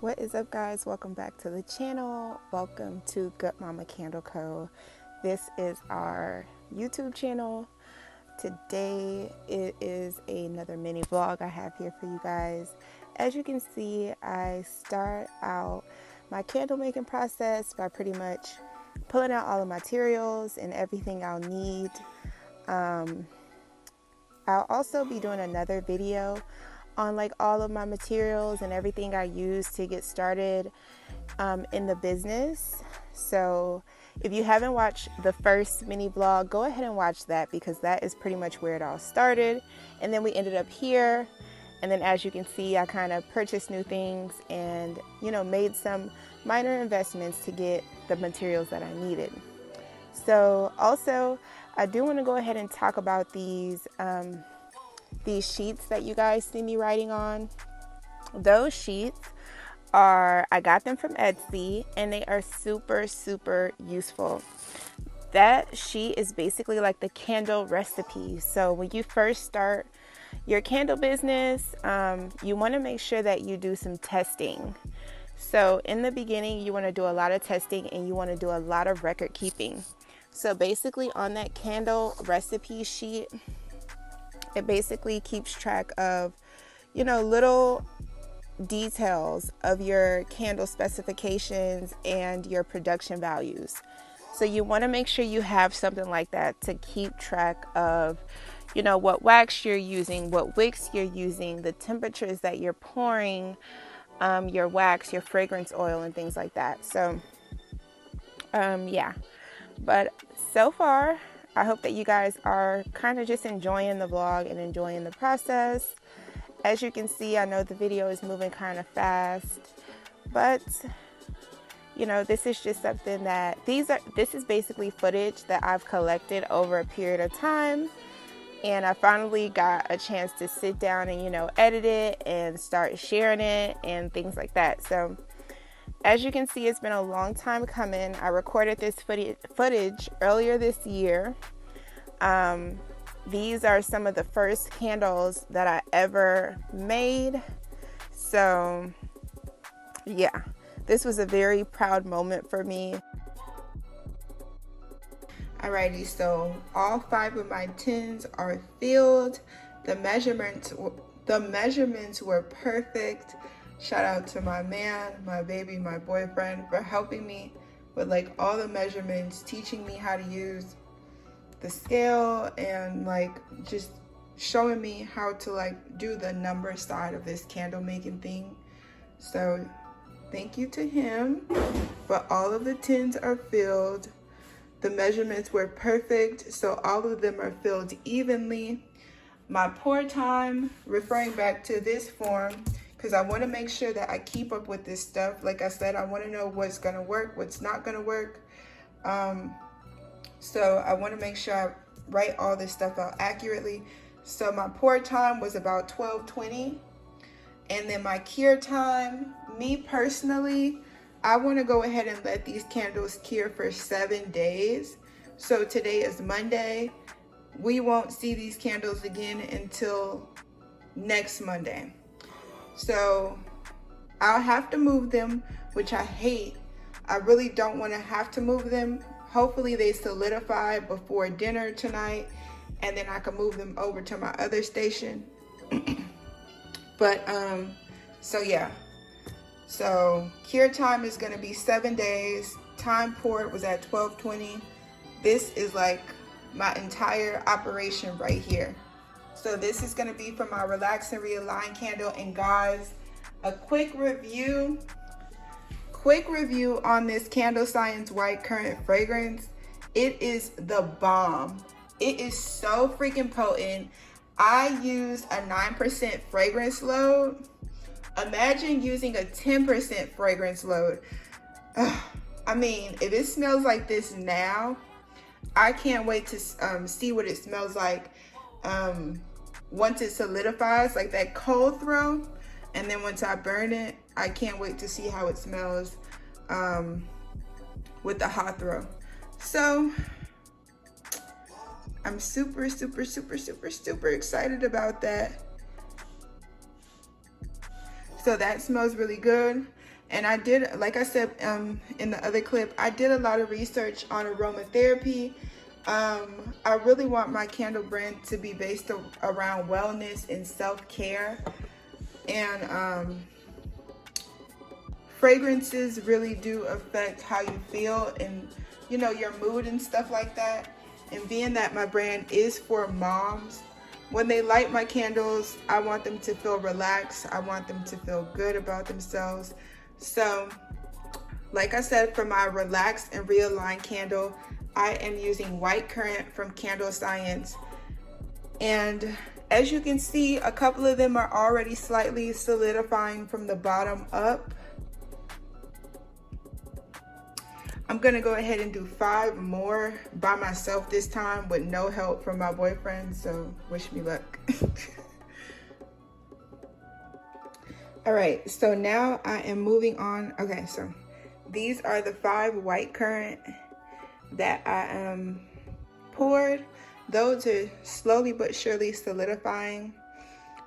What is up, guys? Welcome back to the channel. Welcome to Good Mama Candle Co. This is our YouTube channel. Today it is another mini vlog I have here for you guys. As you can see, I start out my candle making process by pretty much pulling out all the materials and everything I'll need. I'll also be doing another video on like all of my materials and everything I use to get started in the business. So if you haven't watched the first mini vlog, go ahead and watch that, because that is pretty much where it all started. And then we ended up here, and then as you can see, I kind of purchased new things and made some minor investments to get the materials that I needed. So also I do want to go ahead and talk about these sheets that you guys see me writing on. Those sheets I got them from Etsy, and they are super useful. That sheet is basically like the candle recipe. So when you first start your candle business, you want to make sure that you do some testing. So in the beginning, you want to do a lot of testing and you want to do a lot of record keeping. So basically on that candle recipe sheet, it basically keeps track of, little details of your candle specifications and your production values. So you want to make sure you have something like that to keep track of, what wax you're using, what wicks you're using, the temperatures that you're pouring your wax, your fragrance oil, and things like that. So, yeah. But so far, I hope that you guys are kind of just enjoying the vlog and enjoying the process. As you can see, I know the video is moving kind of fast, but this is just something that this is basically footage that I've collected over a period of time, and I finally got a chance to sit down and edit it and start sharing it and things like that. So as you can see, it's been a long time coming. I recorded this footage earlier this year. These are some of the first candles that I ever made. So yeah, this was a very proud moment for me. Alrighty, so all 5 of my tins are filled. The measurements were perfect. Shout out to my man, my baby, my boyfriend, for helping me with like all the measurements, teaching me how to use the scale, and like just showing me how to like do the number side of this candle making thing. So thank you to him. But all of the tins are filled. The measurements were perfect, so all of them are filled evenly. My pour time, referring back to this form, because I want to make sure that I keep up with this stuff. Like I said, I want to know what's going to work, what's not going to work. So I want to make sure I write all this stuff out accurately. So my pour time was about 12:20. And then my cure time, me personally, I want to go ahead and let these candles cure for 7 days. So today is Monday. We won't see these candles again until next Monday. So I'll have to move them, which I hate. I really don't want to have to move them. Hopefully they solidify before dinner tonight, and then I can move them over to my other station. But so yeah. So cure time is going to be 7 days. Time poured was at 12:20. This is like my entire operation right here. So this is going to be for my Relax and Realign candle. And guys, a quick review on this Candle Science White Currant fragrance. It is the bomb. It is so freaking potent. I use a 9% fragrance load. Imagine using a 10% fragrance load. I mean, if it smells like this now, I can't wait to see what it smells like once it solidifies, like that cold throw, and then once I burn it, I can't wait to see how it smells with the hot throw. So I'm super excited about that. So that smells really good. And I did, like I said in the other clip, I did a lot of research on aromatherapy. I really want my candle brand to be based around wellness and self-care. And fragrances really do affect how you feel and, you know, your mood and stuff like that. And being that my brand is for moms, when they light my candles, I want them to feel relaxed. I want them to feel good about themselves. So, like I said, for my Relax and Realign candle, I am using White Currant from Candle Science. And as you can see, a couple of them are already slightly solidifying from the bottom up. I'm gonna go ahead and do 5 more by myself this time with no help from my boyfriend, so wish me luck. All right, so now I am moving on. Okay, so these are the 5 white currant that I poured. Those are slowly but surely solidifying.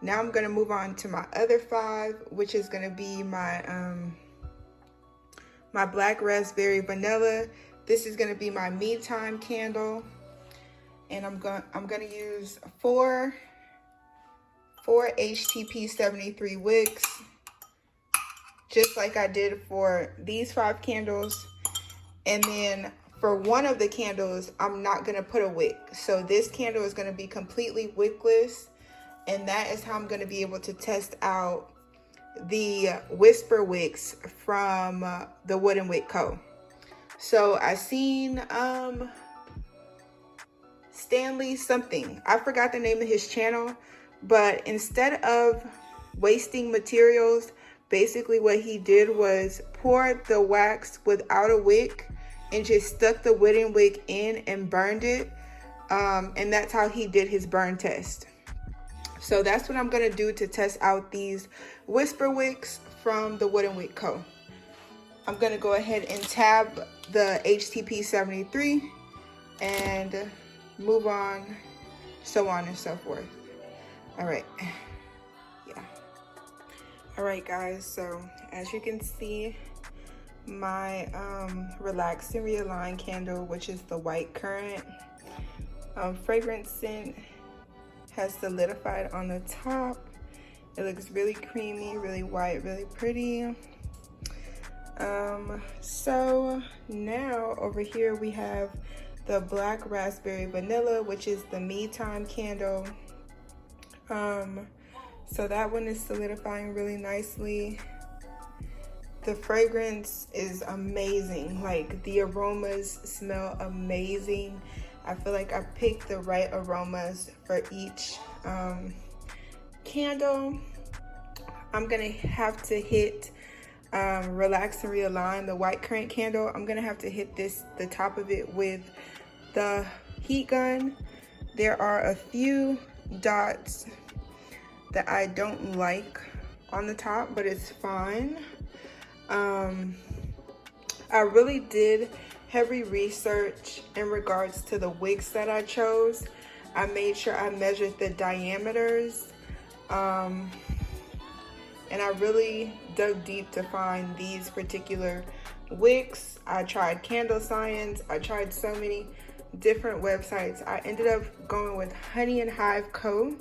Now I'm gonna move on to my other 5, which is gonna be my my black raspberry vanilla. This is gonna be my me time candle, and I'm gonna use 4 HTP 73 wicks, just like I did for these 5 candles. And then for one of the candles, I'm not gonna put a wick. So this candle is gonna be completely wickless, and that is how I'm gonna be able to test out the Whisper wicks from the Wood and Wick Co. So I seen Stanley something, I forgot the name of his channel, but instead of wasting materials, basically what he did was pour the wax without a wick and just stuck the Wood and Wick in and burned it. And that's how he did his burn test. So that's what I'm gonna do to test out these Whisper wicks from the Wood and Wick Co. I'm gonna go ahead and tab the HTP 73 and move on, so on and so forth. All right, yeah. All right, guys, so as you can see, my Relax and Realign candle, which is the white currant fragrance scent, has solidified on the top. It looks really creamy, really white, really pretty. So now over here we have the black raspberry vanilla, which is the me time candle. So that one is solidifying really nicely. The fragrance is amazing. Like, the aromas smell amazing. I feel like I picked the right aromas for each candle. I'm gonna have to hit Relax and Realign, the white currant candle. I'm gonna have to hit the top of it with the heat gun. There are a few dots that I don't like on the top, but it's fine. I really did heavy research in regards to the wicks that I chose. I made sure I measured the diameters, and I really dug deep to find these particular wicks. I tried Candle Science, I tried so many different websites. I ended up going with Honey and Hive Co.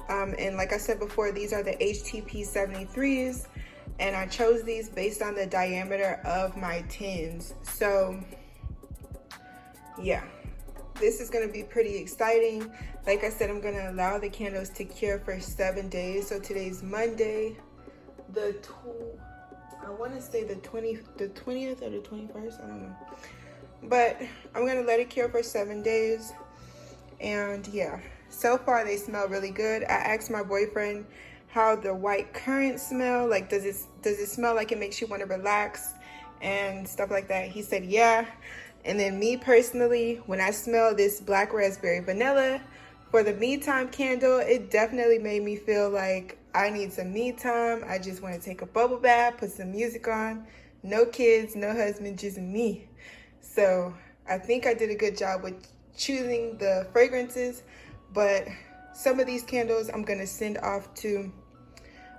And like I said before, these are the HTP 73s, and I chose these based on the diameter of my tins. So yeah, this is going to be pretty exciting. Like I said, I'm going to allow the candles to cure for 7 days. So today's Monday, I want to say the 20th or the 21st, I don't know. But I'm going to let it cure for 7 days. And yeah, so far they smell really good. I asked my boyfriend how the white currant smell, like does it smell like it makes you want to relax and stuff like that. He said yeah. And then me personally, when I smell this black raspberry vanilla for the me time candle, it definitely made me feel like I need some me time. I just want to take a bubble bath, put some music on, no kids, no husband, just me. So I think I did a good job with choosing the fragrances, but some of these candles I'm gonna send off to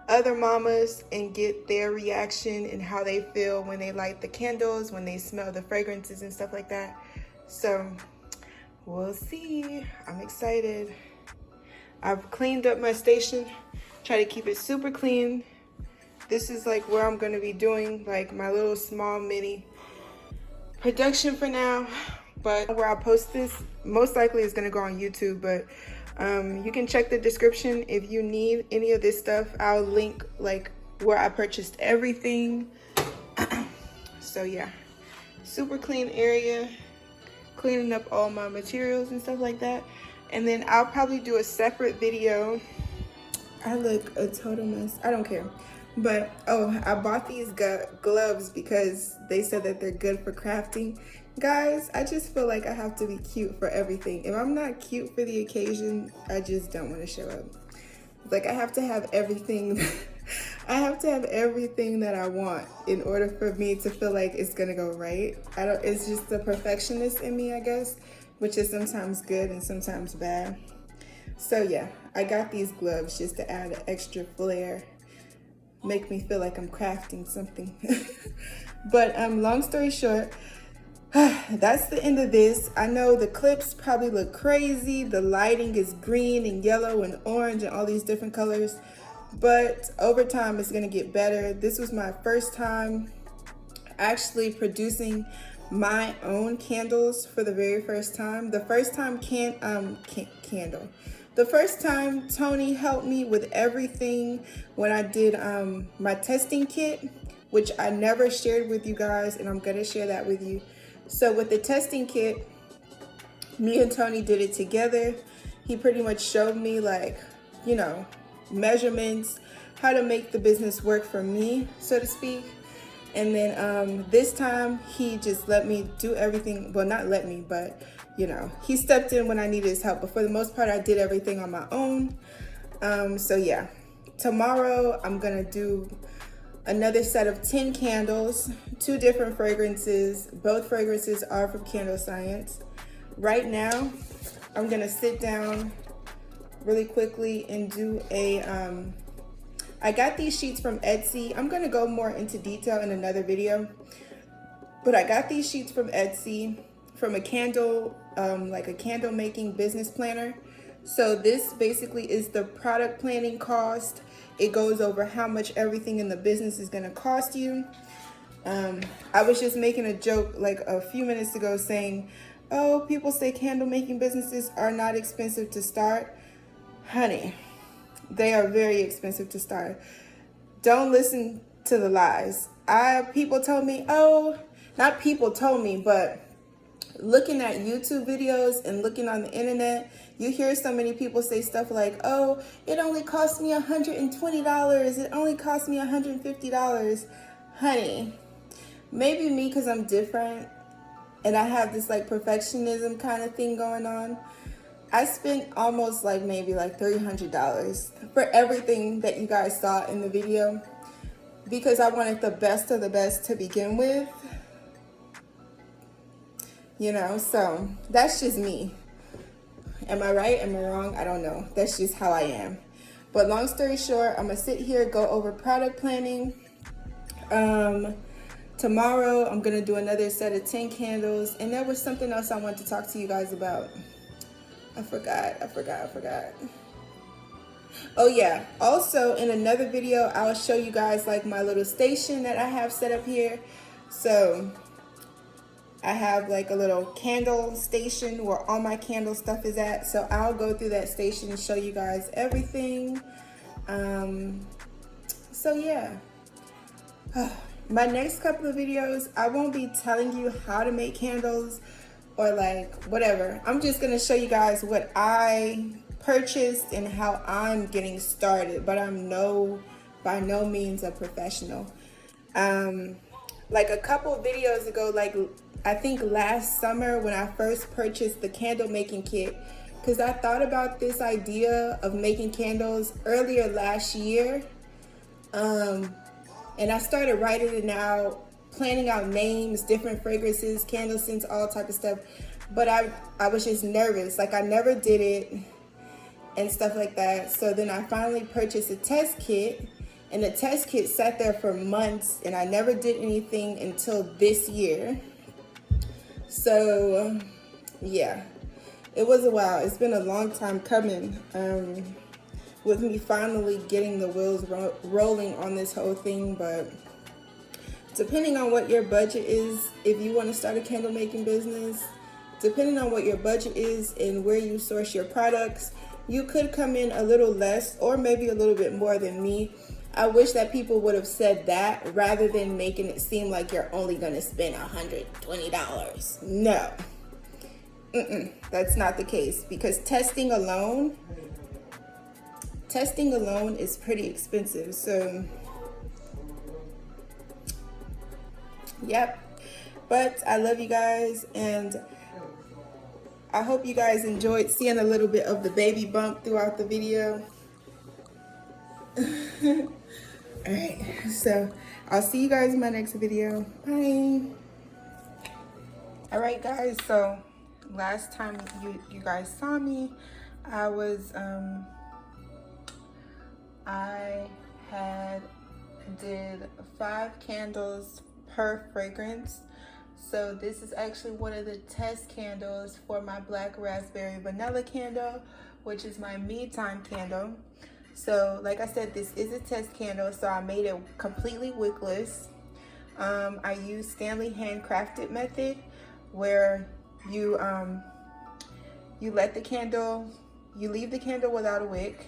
other mamas and get their reaction and how they feel when they light the candles, when they smell the fragrances and stuff like that. So we'll see. I'm excited. I've cleaned up my station, try to keep it super clean. This is like where I'm gonna be doing like my little small mini production for now. But where I post this most likely is gonna go on YouTube, but you can check the description if you need any of this stuff. I'll link like where I purchased everything. So yeah, super clean area, cleaning up all my materials and stuff like that. And then I'll probably do a separate video. I look a total mess. I don't care. But oh, I bought these gloves because they said that they're good for crafting. Guys, I just feel like I have to be cute for everything. If I'm not cute for the occasion, I just don't want to show up. Like I have to have everything. I have to have everything that I want in order for me to feel like it's gonna go right. It's just the perfectionist in me, I guess, which is sometimes good and sometimes bad. So yeah, I got these gloves just to add an extra flair, make me feel like I'm crafting something. But long story short, that's the end of this. I know the clips probably look crazy. The lighting is green and yellow and orange and all these different colors, but over time it's gonna get better. This was my first time actually producing my own candles for the very first time. The first time The first time Tony helped me with everything when I did my testing kit, which I never shared with you guys, and I'm gonna share that with you. So with the testing kit, me and Tony did it together. He pretty much showed me like, you know, measurements, how to make the business work for me, so to speak. And then this time he just let me do everything. Well, not let me, but you know, he stepped in when I needed his help. But for the most part, I did everything on my own. So yeah, tomorrow I'm gonna do another set of 10 candles, 2 different fragrances. Both fragrances are from Candle Science. Right now, I'm gonna sit down really quickly and do a, I got these sheets from Etsy. I'm gonna go more into detail in another video, but I got these sheets from Etsy from a candle, like a candle making business planner. So this basically is the product planning cost. It goes over how much everything in the business is gonna cost you. I was just making a joke like a few minutes ago saying, oh, people say candle making businesses are not expensive to start. Honey, they are very expensive to start. Don't listen to the lies. People told me, oh, not people told me, but looking at YouTube videos and looking on the internet, you hear so many people say stuff like, oh, it only cost me $120. It only cost me $150. Honey, maybe me because I'm different and I have this like perfectionism kind of thing going on. I spent almost like maybe like $300 for everything that you guys saw in the video because I wanted the best of the best to begin with. You know, so that's just me. Am I right? Am I wrong? I don't know. That's just how I am. But long story short, I'm gonna sit here, go over product planning. Tomorrow, I'm gonna do another set of 10 candles. And there was something else I wanted to talk to you guys about. I forgot. Oh yeah, also in another video, I'll show you guys like my little station that I have set up here. So I have like a little candle station where all my candle stuff is at. So I'll go through that station and show you guys everything. So yeah, my next couple of videos, I won't be telling you how to make candles or like whatever. I'm just gonna show you guys what I purchased and how I'm getting started, but I'm by no means a professional. Like a couple videos ago, like I think last summer when I first purchased the candle making kit, because I thought about this idea of making candles earlier last year, and I started writing it out, planning out names, different fragrances, candle scents, all type of stuff. But I was just nervous, like I never did it and stuff like that. So then I finally purchased a test kit And the test kit sat there for months, and I never did anything until this year. So yeah, it was a while. It's been a long time coming, with me finally getting the wheels rolling on this whole thing. But depending on what your budget is, if you want to start a candle making business, depending on what your budget is and where you source your products, you could come in a little less or maybe a little bit more than me. I wish that people would have said that rather than making it seem like you're only going to spend $120. No, that's not the case, because testing alone is pretty expensive. So yep, but I love you guys, and I hope you guys enjoyed seeing a little bit of the baby bump throughout the video. All right, so I'll see you guys in my next video. Bye. All right, guys, so last time you guys saw me, I did 5 candles per fragrance. So this is actually one of the test candles for my black raspberry vanilla candle, which is my me time candle. So like I said, this is a test candle, so I made it completely wickless. I used Stanley handcrafted method, where you leave the candle without a wick,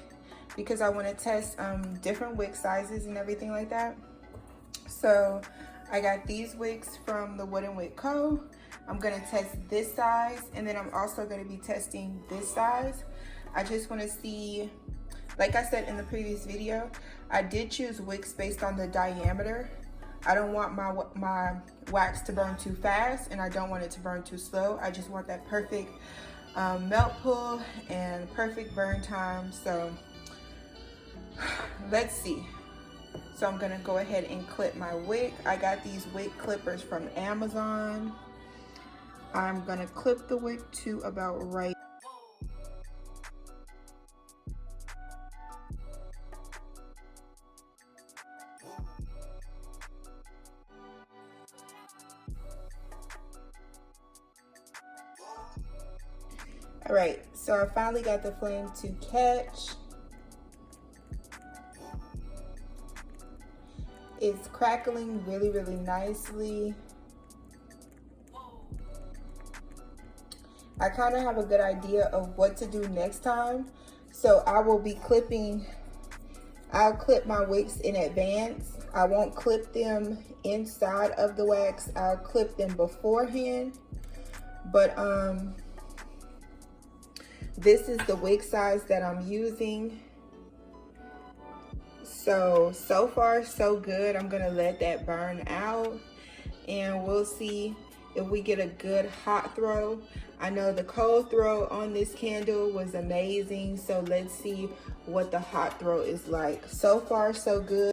because I want to test different wick sizes and everything like that. So I got these wicks from the Wooden Wick Co. I'm going to test this size, and then I'm also going to be testing this size. I just want to see, like I said in the previous video, I did choose wicks based on the diameter. I don't want my wax to burn too fast, and I don't want it to burn too slow. I just want that perfect melt pull and perfect burn time. So let's see. So I'm gonna go ahead and clip my wick. I got these wick clippers from Amazon. I'm gonna clip the wick to about right. All right, so I finally got the flame to catch. It's crackling really, really nicely. I kind of have a good idea of what to do next time. So I will be I'll clip my wicks in advance. I won't clip them inside of the wax. I'll clip them beforehand. But this is the wick size that I'm using. So far so good. I'm gonna let that burn out, and we'll see if we get a good hot throw. I know the cold throw on this candle was amazing, so let's see what the hot throw is like. So far so good.